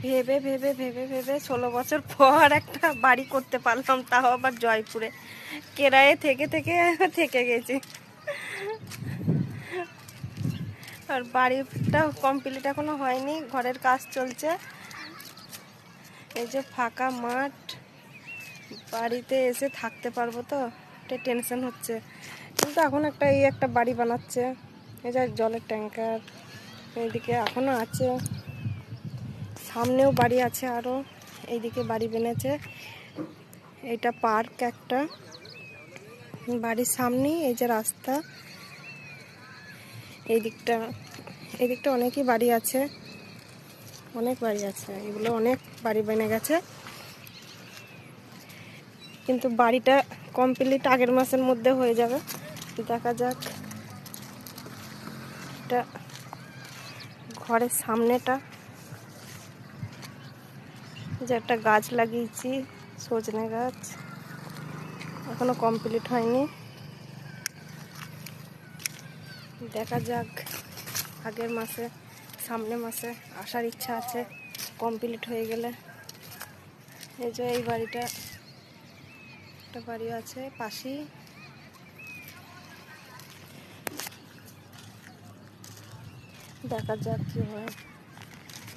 ভেবে ভেবে ভেবে ভেবে 16 বছর পর একটা বাড়ি করতে পারলাম, তাও আবার জয়পুরে। কেরায়ে থেকে থেকে থেকে গেছি। আর বাড়িটা কমপ্লিট এখনো হয়নি, ঘরের কাজ চলছে। এই যে ফাঁকা মাঠ, বাড়িতে এসে থাকতে পারবো তো, এটা টেনশন হচ্ছে। কিন্তু এখন একটা বাড়ি বানাচ্ছে। এই যে জলের ট্যাঙ্কার এইদিকে এখনো আছে, সামনেও বাড়ি আছে আরো, এইদিকে বাড়ি বেনেছে। এইটা পার্ক একটা, বাড়ির সামনেই এই যে রাস্তা। এইদিকটা অনেকই বাড়ি আছে, অনেক বাড়ি আছে, এগুলো অনেক বাড়ি বেনে গেছে। কিন্তু বাড়িটা কমপ্লিট আগের মাসের মধ্যে হয়ে যাবে, দেখা যাক। এটা ঘরের সামনেটা, যে একটা গাছ লাগিয়েছি, সজনে গাছ, এখনো কমপ্লিট হয়নি। দেখা যাক আগের মাসে, সামনের মাসে আসার ইচ্ছা আছে কমপ্লিট হয়ে গেলে। এই যে এই বাড়িটা, একটা বাড়ি আছে পাশেই। দেখা যাক কি হয়।